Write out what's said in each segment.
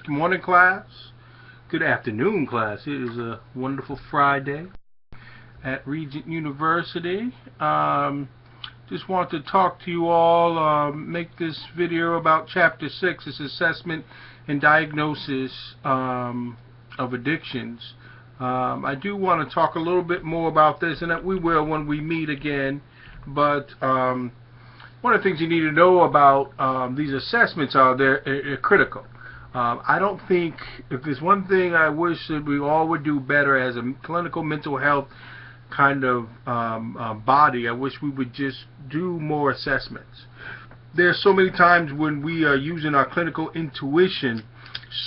Good morning, class. Good afternoon, class. It is a wonderful Friday at Regent University. Just want to talk to you all, make this video about Chapter 6, this assessment and diagnosis of addictions. I do want to talk a little bit more about this, and we will when we meet again, but one of the things you need to know about these assessments are they're critical. I don't think, if there's one thing I wish that we all would do better as a clinical mental health kind of body, I wish we would just do more assessments. There's so many times when we are using our clinical intuition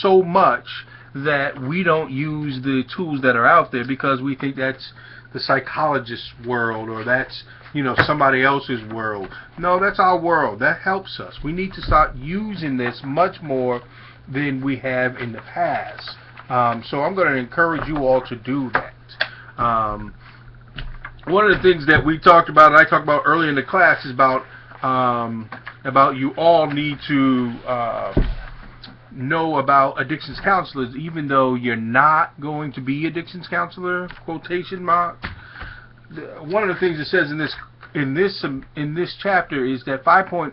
so much that we don't use the tools that are out there because we think that's the psychologist's world, or that's, you know, somebody else's world. No, that's our world. That helps us. We need to start using this much more than we have in the past. So I'm going to encourage you all to do that. One of the things that we talked about, and I talked about earlier in the class, is about you all need to know about addictions counselors, even though you're not going to be addictions counselor, quotation marks. One of the things it says in this chapter is that 5.4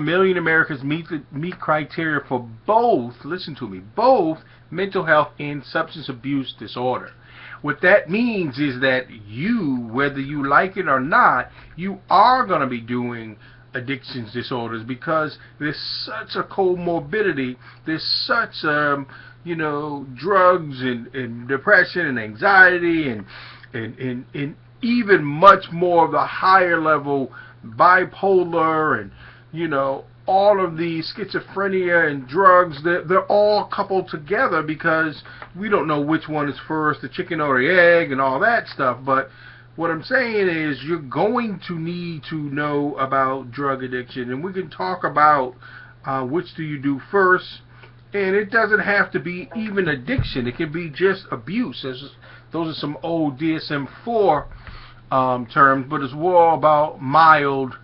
million Americans meet criteria for both, listen to me, both mental health and substance abuse disorder. What that means is that you, whether you like it or not, you are going to be doing addictions disorders because there's such a comorbidity, there's such you know, drugs and depression and anxiety and even much more of the higher level bipolar and, you know, all of the schizophrenia and drugs, they're all coupled together because we don't know which one is first, the chicken or the egg and all that stuff. But what I'm saying is you're going to need to know about drug addiction, and we can talk about which do you do first. And it doesn't have to be even addiction. It can be just abuse. Those are some old DSM-4 terms, but it's more about mild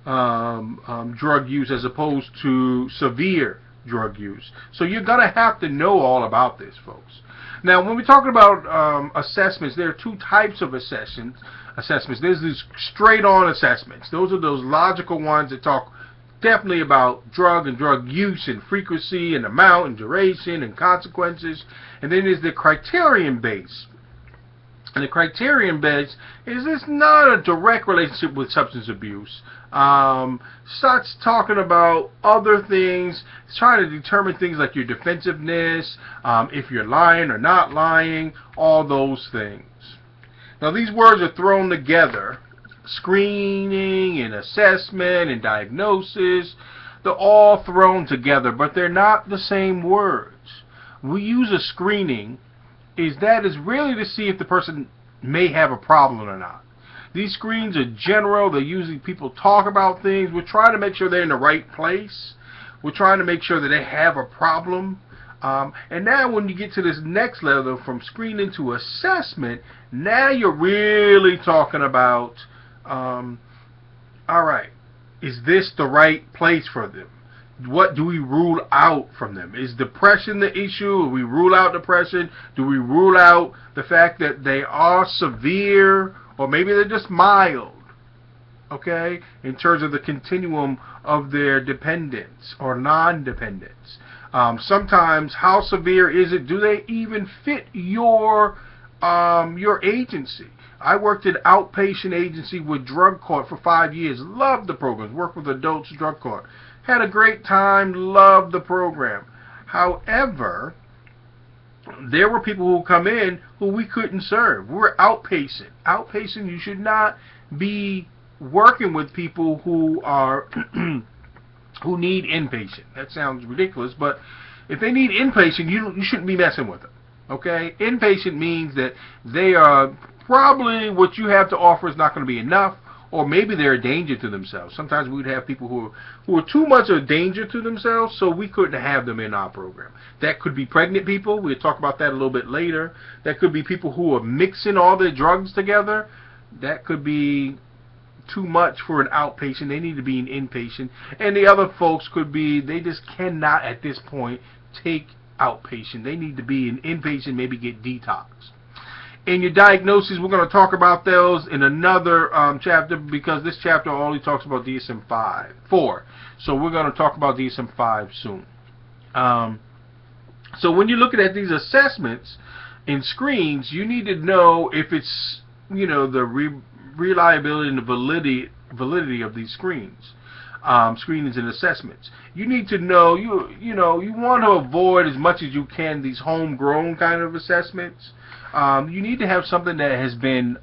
drug use as opposed to severe drug use. So you're going to have to know all about this, folks. Now, when we're talking about assessments, there are two types of assessments. There's these straight-on assessments. Those are those logical ones that talk definitely about drug and drug use and frequency and amount and duration and consequences. And then there's the criterion-based. And the criterion base is this not a direct relationship with substance abuse. Starts talking about other things. It's trying to determine things like your defensiveness, if you're lying or not lying, all those things. Now these words are thrown together. Screening and assessment and diagnosis, they're all thrown together, but they're not the same words. We use a screening is really to see if the person may have a problem or not. These screens are general. They're usually people talk about things. We're trying to make sure they're in the right place. We're trying to make sure that they have a problem. And now when you get to this next level, from screening to assessment, now you're really talking about, all right, is this the right place for them? What do we rule out from them? Is depression the issue? Do we rule out depression? Do we rule out the fact that they are severe, or maybe they're just mild? Okay, in terms of the continuum of their dependence or non-dependence. Sometimes, how severe is it? Do they even fit your agency? I worked at outpatient agency with drug court for 5 years. Loved the programs. Worked with adults drug court. Had a great time, loved the program. However, there were people who come in who we couldn't serve. We're outpatient. Outpatient, you should not be working with people who are who need inpatient. That sounds ridiculous, but if they need inpatient, you shouldn't be messing with them. Okay? Inpatient means that they are probably what you have to offer is not going to be enough, or maybe they're a danger to themselves. Sometimes we'd have people who are too much of a danger to themselves, so we couldn't have them in our program. That could be pregnant people. We'll talk about that a little bit later. That could be people who are mixing all their drugs together. That could be too much for an outpatient. They need to be an inpatient. And the other folks could be, they just cannot at this point take outpatient. They need to be an inpatient, maybe get detox. In your diagnosis, we're going to talk about those in another chapter, because this chapter only talks about DSM-4. So we're going to talk about DSM-5 soon. So when you're looking at these assessments in screens, you need to know if it's, the reliability and the validity of these screenings and assessments. You need to know, you want to avoid as much as you can these homegrown kind of assessments. You need to have something that has been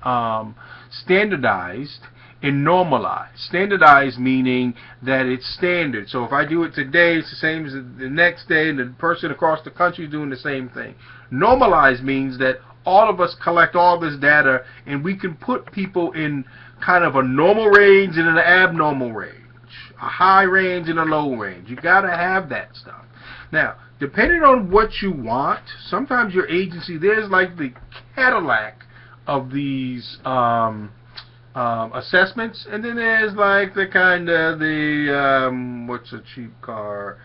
standardized and normalized. Standardized meaning that it's standard. So if I do it today, it's the same as the next day, and the person across the country is doing the same thing. Normalized means that all of us collect all this data, and we can put people in kind of a normal range and an abnormal range, a high range and a low range. You got to have that stuff. Now, depending on what you want, sometimes your agency, there's like the Cadillac of these assessments, and then there's like the kind of the what's a cheap car,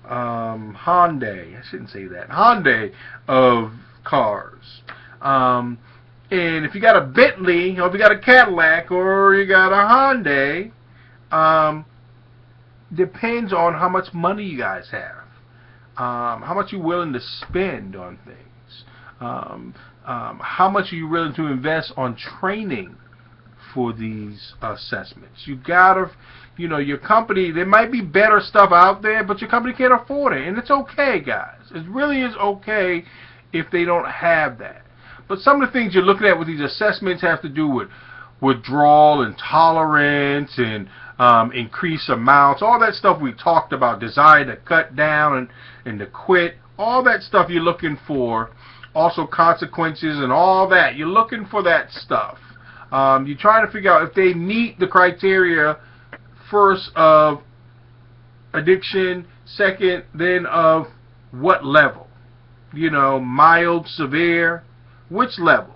Hyundai. I shouldn't say that. Hyundai of cars. And if you got a Bentley, or if you got a Cadillac, or you got a Hyundai, depends on how much money you guys have. How much you're willing to spend on things. How much are you willing to invest on training for these assessments? You gotta, your company, there might be better stuff out there, but your company can't afford it. And it's okay, guys. It really is okay if they don't have that. But some of the things you're looking at with these assessments have to do with withdrawal and tolerance and increase amounts, all that stuff we talked about, desire to cut down and to quit, all that stuff you're looking for, also consequences and all that. You're looking for that stuff. You're trying to figure out if they meet the criteria, first of addiction, second then of what level. Mild, severe, which level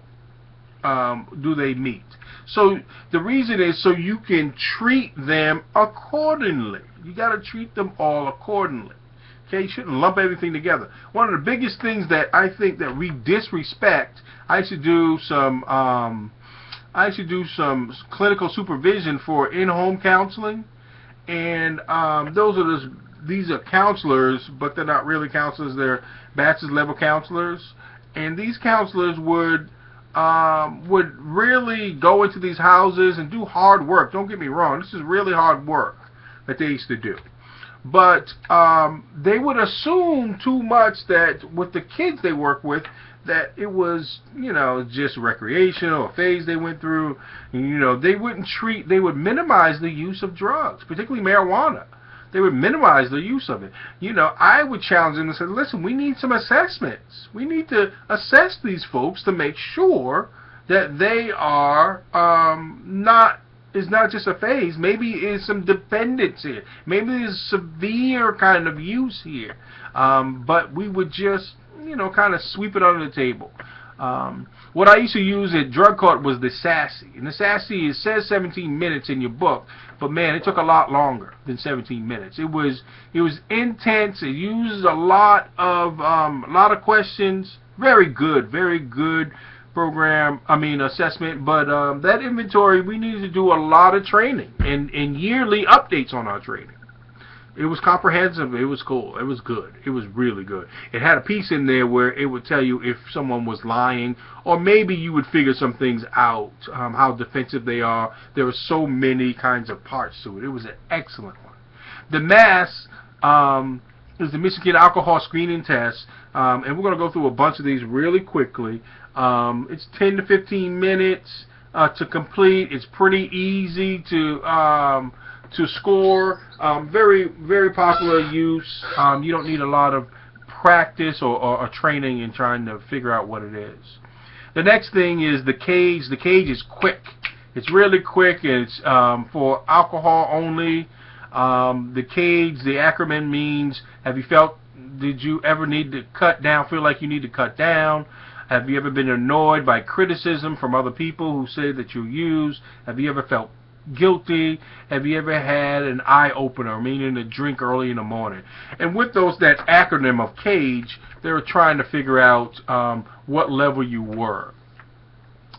do they meet? So the reason is so you can treat them accordingly. You got to treat them all accordingly. Okay, you shouldn't lump everything together. One of the biggest things that I think that we disrespect, I should do some clinical supervision for in-home counseling, and these are counselors, but they're not really counselors. They're bachelor's level counselors, and these counselors would really go into these houses and do hard work. Don't get me wrong, this is really hard work that they used to do. But they would assume too much that with the kids they work with, that it was, just recreational, a phase they went through. And, they would minimize the use of drugs, particularly marijuana. They would minimize the use of it. I would challenge them and say, listen, we need some assessments. We need to assess these folks to make sure that they are it's not just a phase. Maybe it's some dependence here. Maybe there's severe kind of use here. But we would just, kind of sweep it under the table. What I used to use at Drug Court was the SASE. And the SASE, it says 17 minutes in your book, but man, it took a lot longer than 17 minutes. It was intense. It used a lot of questions. Very good assessment. But that inventory, we needed to do a lot of training and yearly updates on our training. It was comprehensive. It was cool. It was good. It was really good. It had a piece in there where it would tell you if someone was lying, or maybe you would figure some things out, how defensive they are. There were so many kinds of parts to it. It was an excellent one. The MASS is the Michigan Alcohol Screening Test, and we're going to go through a bunch of these really quickly. It's 10 to 15 minutes to complete. It's pretty easy to score. Very, very popular use. You don't need a lot of practice or training in trying to figure out what it is. The next thing is the cage. The cage is quick. It's really quick. It's for alcohol only. The cage, the acronym means, did you ever need to cut down, feel like you need to cut down? Have you ever been annoyed by criticism from other people who say that you use? Have you ever felt guilty? Have you ever had an eye opener, meaning a drink early in the morning? And with that acronym of CAGE, they were trying to figure out what level you were.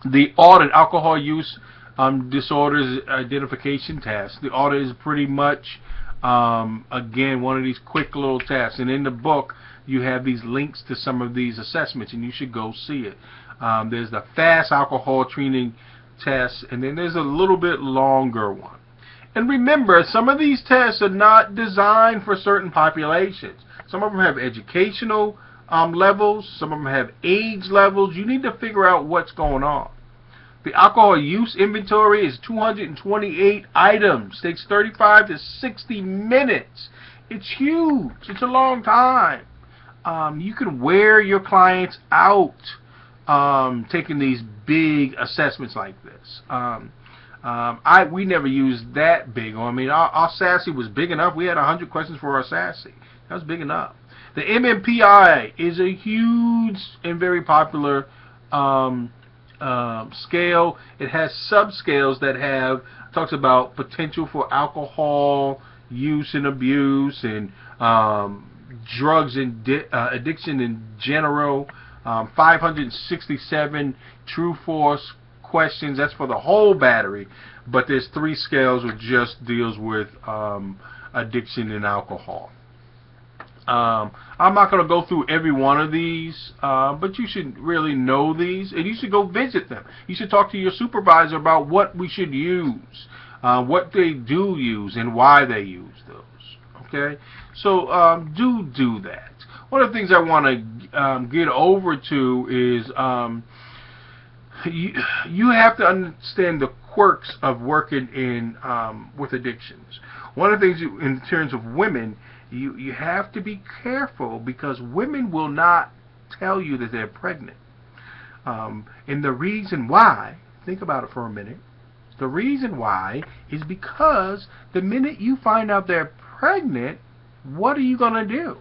The audit, alcohol use disorders identification test. The audit is pretty much, again, one of these quick little tests. And in the book, you have these links to some of these assessments, and you should go see it. There's the fast alcohol screening test, and then there's a little bit longer one. And remember, some of these tests are not designed for certain populations. Some of them have educational levels. Some of them have age levels. You need to figure out what's going on. The alcohol use inventory is 228 items. Takes 35 to 60 minutes. It's huge. It's a long time. You can wear your clients out taking these big assessments like this. We never used that big. I mean, our SASE was big enough. We had 100 questions for our SASE. That was big enough. The MMPI is a huge and very popular scale. It has subscales that talks about potential for alcohol use and abuse and drugs and addiction in general. 567 true-false questions. That's for the whole battery. But there's 3 scales which just deals with addiction and alcohol. I'm not going to go through every one of these, but you should really know these, and you should go visit them. You should talk to your supervisor about what we should use, what they do use, and why they use those. Okay? So do that. One of the things I want to get over to is you have to understand the quirks of working in with addictions. One of the things in terms of women, you have to be careful because women will not tell you that they're pregnant. And the reason why, think about it for a minute, the reason why is because the minute you find out they're pregnant, what are you going to do?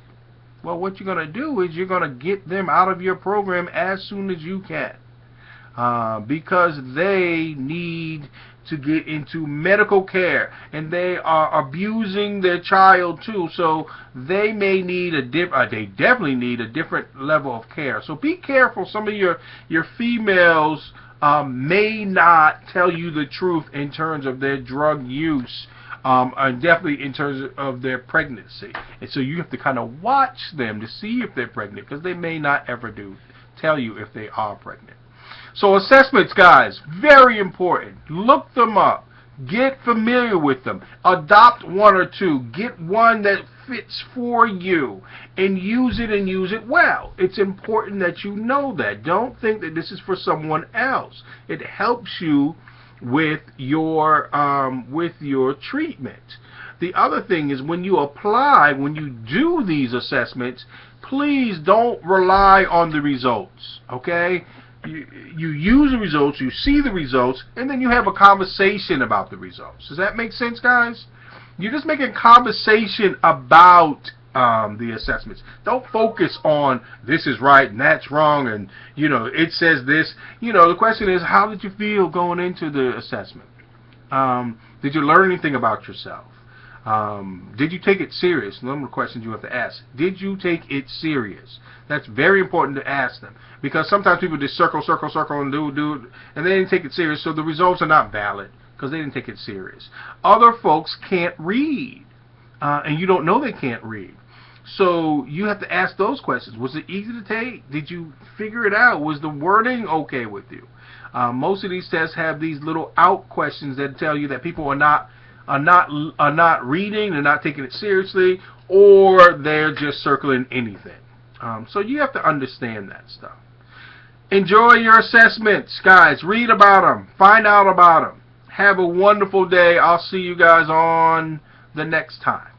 Well, what you're going to do is you're going to get them out of your program as soon as you can. Because they need to get into medical care, and they are abusing their child too. So they may need they definitely need a different level of care. So be careful. Some of your females may not tell you the truth in terms of their drug use, and definitely in terms of their pregnancy. And so you have to kind of watch them to see if they're pregnant, because they may not ever tell you if they are pregnant. So assessments, guys, very important. Look them up. Get familiar with them. Adopt one or two. Get one that fits for you and use it well. It's important that you know that. Don't think that this is for someone else. It helps you with your treatment. The other thing is when you apply, when you do these assessments, please don't rely on the results, okay? You use the results, you see the results, and then you have a conversation about the results. Does that make sense, guys? You're just making conversation about the assessments. Don't focus on this is right and that's wrong and, it says this. The question is, how did you feel going into the assessment? Did you learn anything about yourself? Did you take it serious? A number of questions you have to ask. Did you take it serious? That's very important to ask them, because sometimes people just circle and do, and they didn't take it serious, so the results are not valid because they didn't take it serious. Other folks can't read, and you don't know they can't read. So you have to ask those questions. Was it easy to take? Did you figure it out? Was the wording okay with you? Most of these tests have these little out questions that tell you that people are not reading, they're not taking it seriously, or they're just circling anything. So you have to understand that stuff. Enjoy your assessments, guys. Read about them. Find out about them. Have a wonderful day. I'll see you guys on the next time.